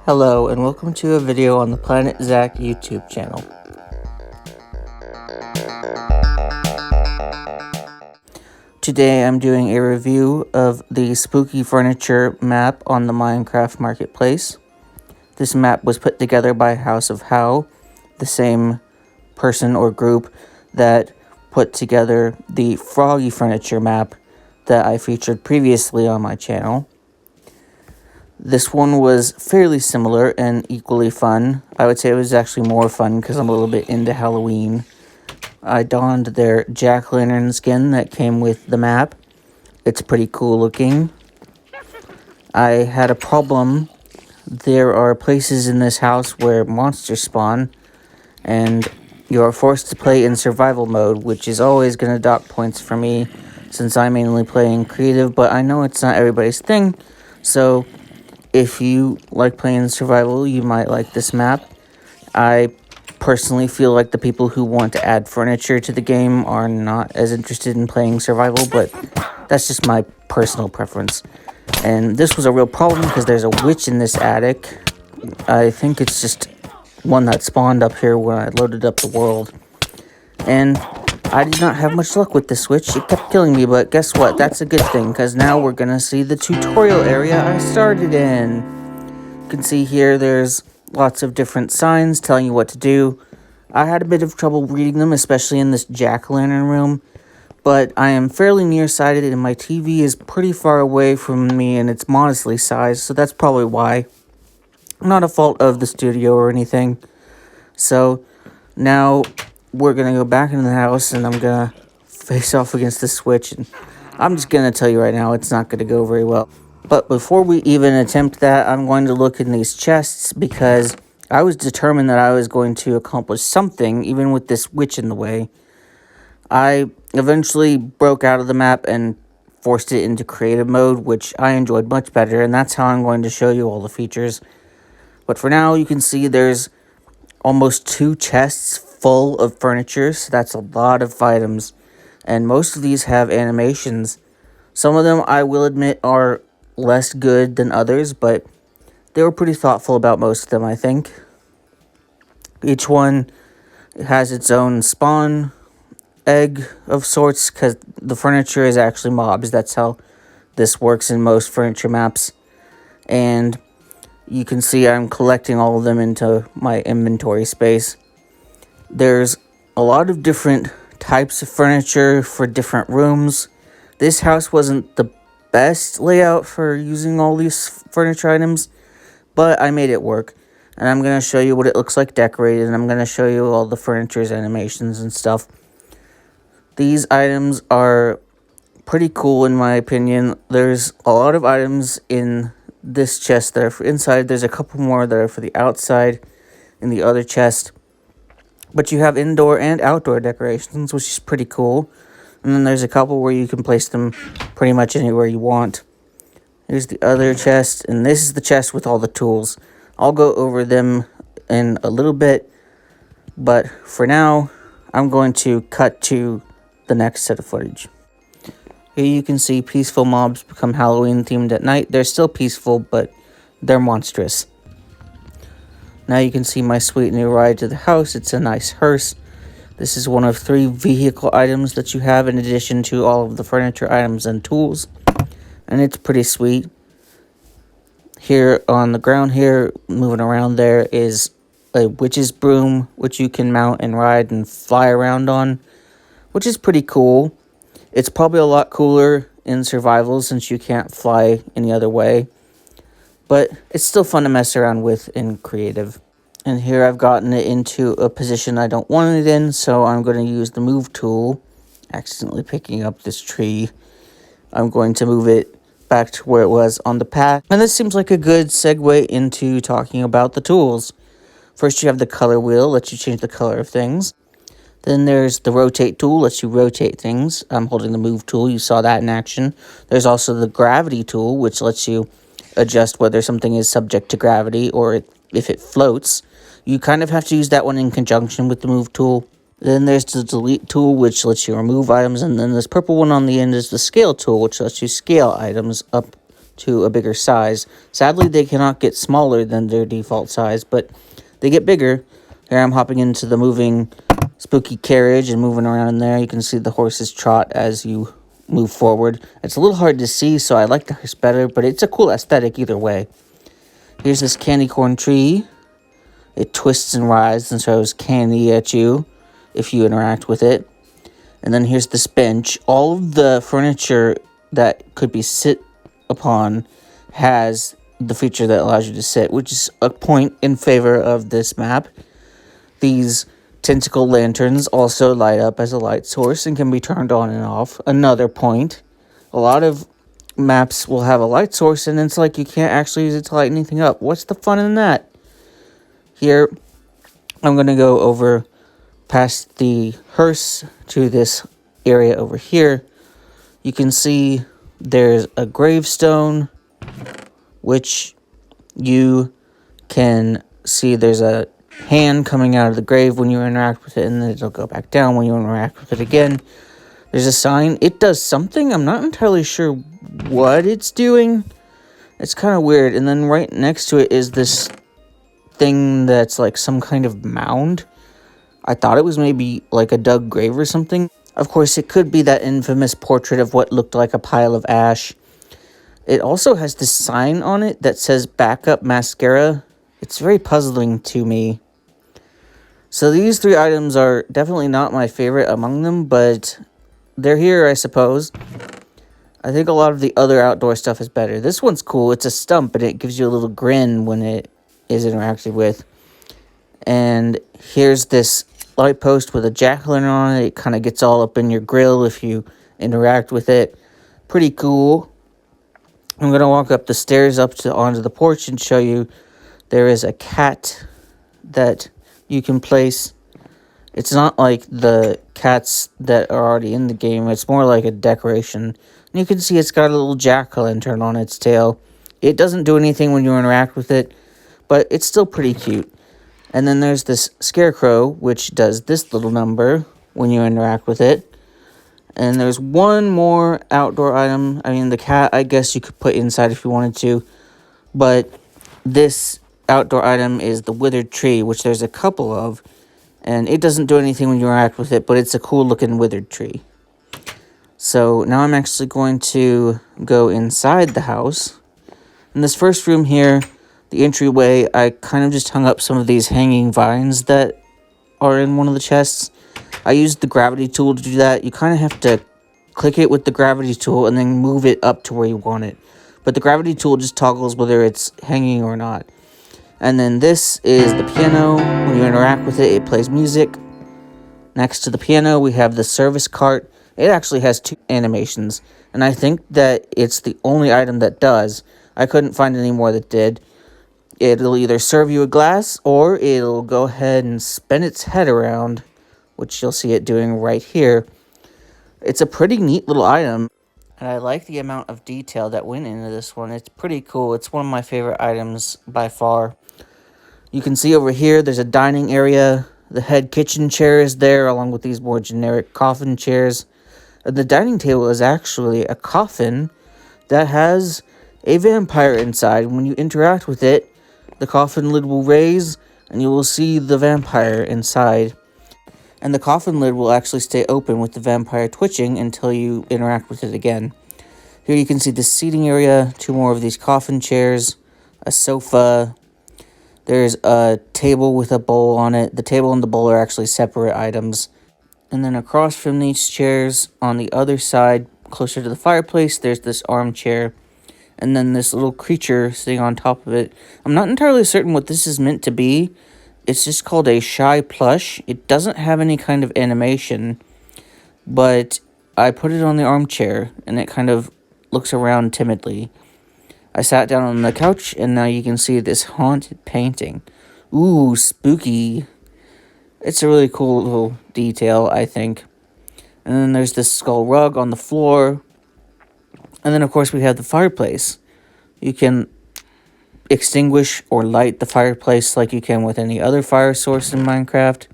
Hello and welcome to a video on the Planet Zach YouTube channel. Today I'm doing a review of the Spooky Furniture map on the Minecraft Marketplace. This map was put together by House of How, the same person or group that put together the Froggy Furniture map that I featured previously on my channel. This one was fairly similar and equally fun. I would say it was actually more fun because I'm a little bit into Halloween. I donned their jack-o'-lantern skin that came with the map. It's pretty cool looking. I had a problem. There are places in this house where monsters spawn, and you are forced to play in survival mode, which is always going to dock points for me since I'm mainly playing creative, but I know it's not everybody's thing, so if you like playing survival, you might like this map. I personally feel like the people who want to add furniture to the game are not as interested in playing survival, but that's just my personal preference. And this was a real problem because there's a witch in this attic. I think it's just one that spawned up here when I loaded up the world. And I did not have much luck with this witch. It kept killing me, but guess what? That's a good thing, because now we're going to see the tutorial area I started in. You can see here there's lots of different signs telling you what to do. I had a bit of trouble reading them, especially in this jack-o'-lantern room, but I am fairly nearsighted and my TV is pretty far away from me and it's modestly sized, so that's probably why. Not a fault of the studio or anything. So now we're going to go back into the house and I'm going to face off against the switch. And I'm just going to tell you right now, it's not going to go very well. But before we even attempt that, I'm going to look in these chests because I was determined that I was going to accomplish something, even with this witch in the way. I eventually broke out of the map and forced it into creative mode, which I enjoyed much better. And that's how I'm going to show you all the features. But for now, you can see there's almost 2 chests full of furniture, so that's a lot of items, and most of these have animations. Some of them, I will admit, are less good than others, but they were pretty thoughtful about most of them, I think. Each one has its own spawn egg of sorts, because the furniture is actually mobs. That's how this works in most furniture maps, and you can see I'm collecting all of them into my inventory space. There's a lot of different types of furniture for different rooms. This house wasn't the best layout for using all these furniture items, but I made it work. And I'm going to show you what it looks like decorated, and I'm going to show you all the furniture's animations and stuff. These items are pretty cool in my opinion. There's a lot of items in this chest that are for inside. There's a couple more that are for the outside in the other chest. But you have indoor and outdoor decorations, which is pretty cool. And then there's a couple where you can place them pretty much anywhere you want. Here's the other chest, and this is the chest with all the tools. I'll go over them in a little bit, but for now, I'm going to cut to the next set of footage. Here you can see peaceful mobs become Halloween themed at night. They're still peaceful, but they're monstrous. Now you can see my sweet new ride to the house. It's a nice hearse. This is one of 3 vehicle items that you have in addition to all of the furniture items and tools. And it's pretty sweet. Here on the ground here, moving around there, is a witch's broom, which you can mount and ride and fly around on, which is pretty cool. It's probably a lot cooler in survival since you can't fly any other way. But it's still fun to mess around with in creative. And here I've gotten it into a position I don't want it in, so I'm going to use the move tool. Accidentally picking up this tree. I'm going to move it back to where it was on the path. And this seems like a good segue into talking about the tools. First you have the color wheel, lets you change the color of things. Then there's the rotate tool, lets you rotate things. I'm holding the move tool, you saw that in action. There's also the gravity tool, which lets you adjust whether something is subject to gravity or if it floats. You kind of have to use that one in conjunction with the move tool. Then there's the delete tool, which lets you remove items. And then this purple one on the end is the scale tool, which lets you scale items up to a bigger size. Sadly, they cannot get smaller than their default size, but they get bigger. Here I'm hopping into the moving spooky carriage and moving around in there. You can see the horses trot as you move forward. It's a little hard to see, so I like the hearse better, but it's a cool aesthetic either way. Here's this candy corn tree. It twists and writhes and throws candy at you if you interact with it. And then here's this bench. All of the furniture that could be sit upon has the feature that allows you to sit, which is a point in favor of this map. These tentacle lanterns also light up as a light source and can be turned on and off. Another point. A lot of maps will have a light source and it's like you can't actually use it to light anything up. What's the fun in that? Here, I'm going to go over past the hearse to this area over here. You can see there's a gravestone, which you can see there's a hand coming out of the grave when you interact with it, and then it'll go back down when you interact with it again. There's a sign. It does something. I'm not entirely sure what it's doing. It's kind of weird. And then right next to it is this thing that's like some kind of mound. I thought it was maybe like a dug grave or something. Of course, it could be that infamous portrait of what looked like a pile of ash. It also has this sign on it that says backup mascara. It's very puzzling to me. So these three items are definitely not my favorite among them, but they're here, I suppose. I think a lot of the other outdoor stuff is better. This one's cool. It's a stump, and it gives you a little grin when it is interacted with. And here's this light post with a jack-o'-lantern on it. It kind of gets all up in your grill if you interact with it. Pretty cool. I'm going to walk up the stairs onto the porch and show you there is a cat that you can place. It's not like the cats that are already in the game. It's more like a decoration. And you can see it's got a little jack-o'-lantern on its tail. It doesn't do anything when you interact with it, but it's still pretty cute. And then there's this scarecrow, which does this little number when you interact with it. And there's one more outdoor item. I mean, the cat, I guess you could put inside if you wanted to. But this outdoor item is the withered tree, which there's a couple of. And it doesn't do anything when you interact with it, but it's a cool looking withered tree. So now I'm actually going to go inside the house. In this first room here, the entryway, I kind of just hung up some of these hanging vines that are in one of the chests. I used the gravity tool to do that. You kind of have to click it with the gravity tool and then move it up to where you want it. But the gravity tool just toggles whether it's hanging or not. And then this is the piano. When you interact with it, it plays music. Next to the piano, we have the service cart. It actually has two animations, and I think that it's the only item that does. I couldn't find any more that did. It'll either serve you a glass, or it'll go ahead and spin its head around, which you'll see it doing right here. It's a pretty neat little item, and I like the amount of detail that went into this one. It's pretty cool. It's one of my favorite items by far. You can see over here, there's a dining area. The head kitchen chair is there, along with these more generic coffin chairs. The dining table is actually a coffin that has a vampire inside. When you interact with it, the coffin lid will raise, and you will see the vampire inside. And the coffin lid will actually stay open with the vampire twitching until you interact with it again. Here you can see the seating area, two more of these coffin chairs, a sofa. There's a table with a bowl on it. The table and the bowl are actually separate items. And then across from these chairs, on the other side, closer to the fireplace, there's this armchair. And then this little creature sitting on top of it. I'm not entirely certain what this is meant to be. It's just called a shy plush. It doesn't have any kind of animation. But I put it on the armchair, and it kind of looks around timidly. I sat down on the couch, and now you can see this haunted painting. Ooh, spooky. It's a really cool little detail, I think. And then there's this skull rug on the floor. And then, of course, we have the fireplace. You can extinguish or light the fireplace like you can with any other fire source in Minecraft.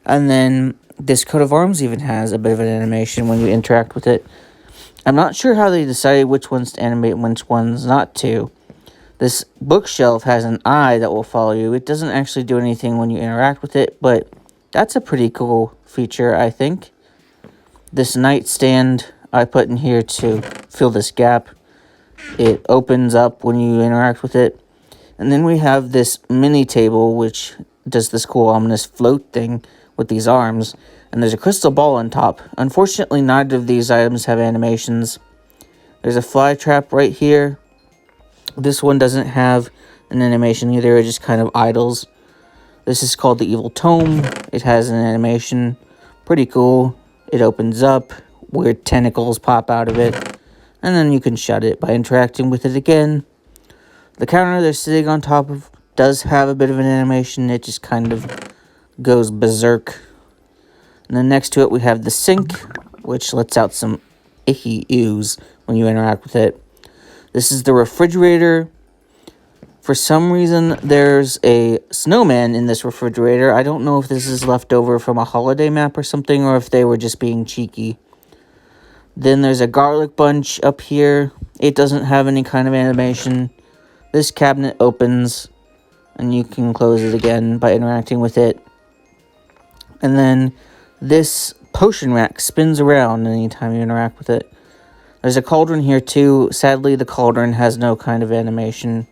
And then this coat of arms even has a bit of an animation when you interact with it. I'm not sure how they decided which ones to animate and which ones not to. This bookshelf has an eye that will follow you. It doesn't actually do anything when you interact with it, but that's a pretty cool feature, I think. This nightstand I put in here to fill this gap. It opens up when you interact with it. And then we have this mini table, which does this cool ominous float thing with these arms. And there's a crystal ball on top. Unfortunately, neither of these items have animations. There's a fly trap right here. This one doesn't have an animation either. It just kind of idles. This is called the Evil Tome. It has an animation. Pretty cool. It opens up. Weird tentacles pop out of it. And then you can shut it by interacting with it again. The counter they're sitting on top of does have a bit of an animation. It just kind of goes berserk. And then next to it we have the sink, which lets out some icky ooze when you interact with it. This is the refrigerator. For some reason, there's a snowman in this refrigerator. I don't know if this is left over from a holiday map or something, or if they were just being cheeky. Then there's a garlic bunch up here. It doesn't have any kind of animation. This cabinet opens, and you can close it again by interacting with it. And then this potion rack spins around anytime you interact with it. There's a cauldron here too. Sadly, the cauldron has no kind of animation.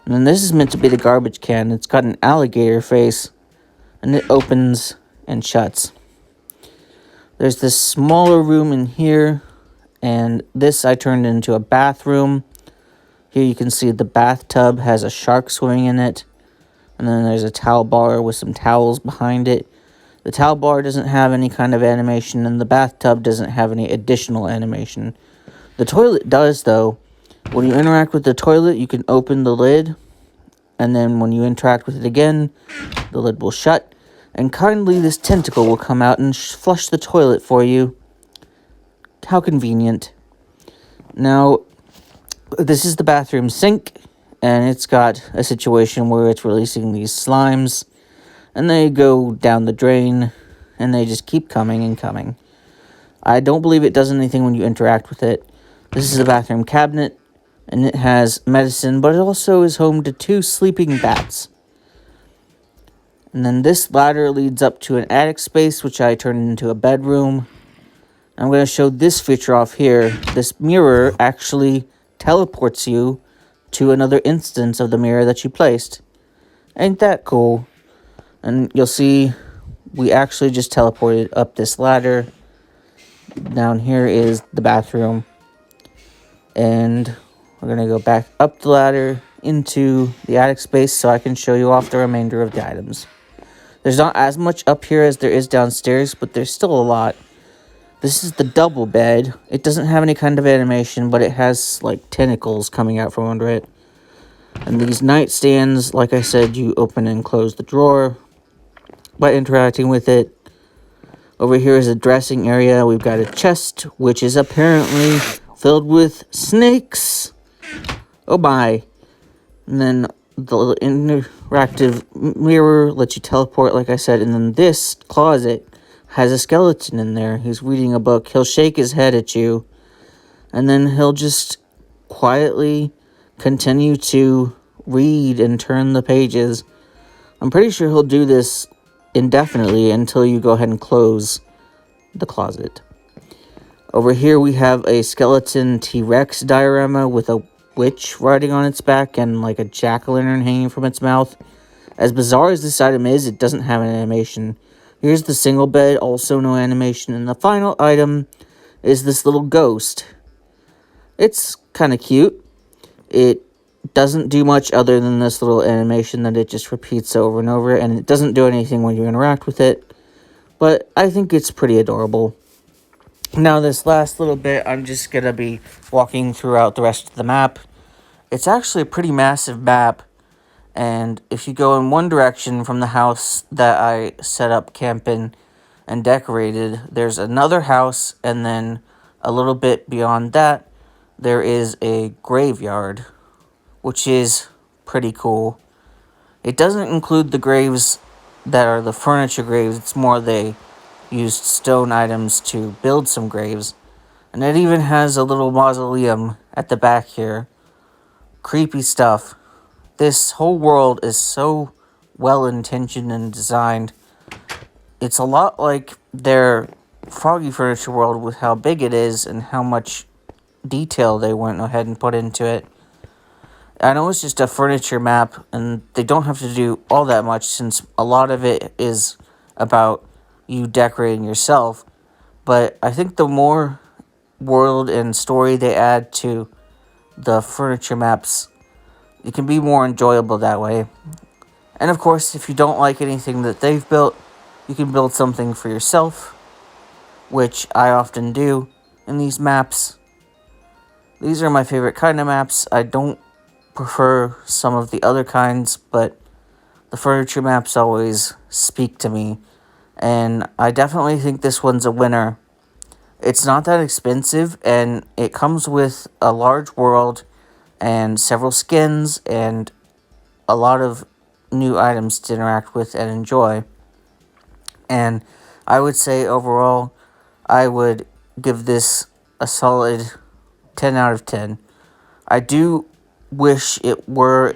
And then this is meant to be the garbage can. It's got an alligator face, and it opens and shuts. There's this smaller room in here, and this I turned into a bathroom. Here you can see the bathtub has a shark swimming in it. And then there's a towel bar with some towels behind it. The towel bar doesn't have any kind of animation, and the bathtub doesn't have any additional animation. The toilet does, though. When you interact with the toilet, you can open the lid, and then when you interact with it again, the lid will shut, and kindly this tentacle will come out and flush the toilet for you. How convenient. Now, this is the bathroom sink, and it's got a situation where it's releasing these slimes, and they go down the drain, and they just keep coming and coming. I don't believe it does anything when you interact with it. This is a bathroom cabinet, and it has medicine, but it also is home to 2 sleeping bats. And then this ladder leads up to an attic space, which I turned into a bedroom. I'm going to show this feature off here. This mirror actually teleports you to another instance of the mirror that you placed. Ain't that cool? And you'll see we actually just teleported up this ladder. Down here is the bathroom. And we're going to go back up the ladder into the attic space so I can show you off the remainder of the items. There's not as much up here as there is downstairs, but there's still a lot. This is the double bed. It doesn't have any kind of animation, but it has like tentacles coming out from under it. And these nightstands, like I said, you open and close the drawer by interacting with it. Over here is a dressing area. We've got a chest, which is apparently filled with snakes. Oh my. And then the little interactive mirror lets you teleport, like I said. And then this closet has a skeleton in there. He's reading a book. He'll shake his head at you, and then he'll just quietly continue to read and turn the pages. I'm pretty sure he'll do this indefinitely until you go ahead and close the closet. Over here we have a skeleton T-Rex diorama with a witch riding on its back and like a jack-o'-lantern hanging from its mouth. As bizarre as this item is, it doesn't have an animation. Here's the single bed, also no animation. And the final item is this little ghost. It's kind of cute. It doesn't do much other than this little animation that it just repeats over and over, and it doesn't do anything when you interact with it. But I think it's pretty adorable. Now this last little bit, I'm just going to be walking throughout the rest of the map. It's actually a pretty massive map, and if you go in one direction from the house that I set up camp in and decorated, there's another house, and then a little bit beyond that, there is a graveyard, which is pretty cool. It doesn't include the graves that are the furniture graves. It's more they used stone items to build some graves. And it even has a little mausoleum at the back here. Creepy stuff. This whole world is so well-intentioned and designed. It's a lot like their Froggy Furniture World with how big it is and how much detail they went ahead and put into it. I know it's just a furniture map, and they don't have to do all that much since a lot of it is about you decorating yourself. But I think the more world and story they add to the furniture maps, it can be more enjoyable that way. And of course, if you don't like anything that they've built, you can build something for yourself, which I often do in these maps. These are my favorite kind of maps. I don't prefer some of the other kinds, but the furniture maps always speak to me, and I definitely think this one's a winner. It's not that expensive, and it comes with a large world and several skins and a lot of new items to interact with and enjoy. And I would say overall, I would give this a solid 10 out of 10. I do wish it were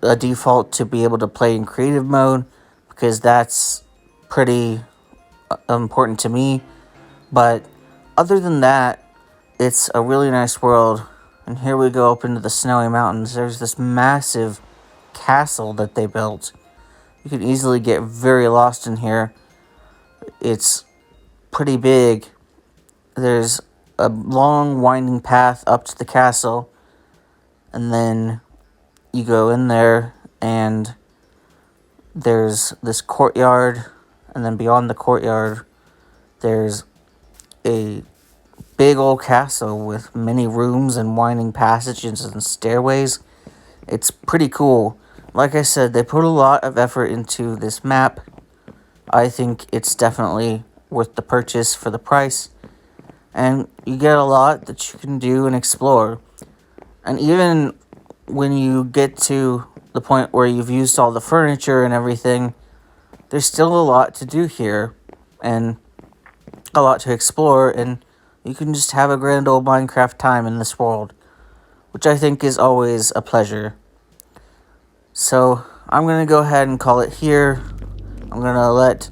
a default to be able to play in creative mode, because that's pretty important to me. But other than that, it's a really nice world. And here we go up into the snowy mountains. There's this massive castle that they built. You can easily get very lost in here. It's pretty big. There's a long winding path up to the castle, and then you go in there and there's this courtyard, and then beyond the courtyard there's a big old castle with many rooms and winding passages and stairways. It's pretty cool. Like I said, they put a lot of effort into this map. I think it's definitely worth the purchase for the price, and you get a lot that you can do and explore. And even when you get to the point where you've used all the furniture and everything, there's still a lot to do here and a lot to explore, and you can just have a grand old Minecraft time in this world, which I think is always a pleasure. So I'm going to go ahead and call it here. I'm going to let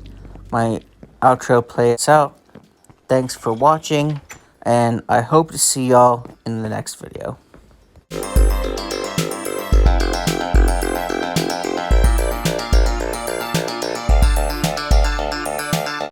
my outro play us out. Thanks for watching, and I hope to see y'all in the next video.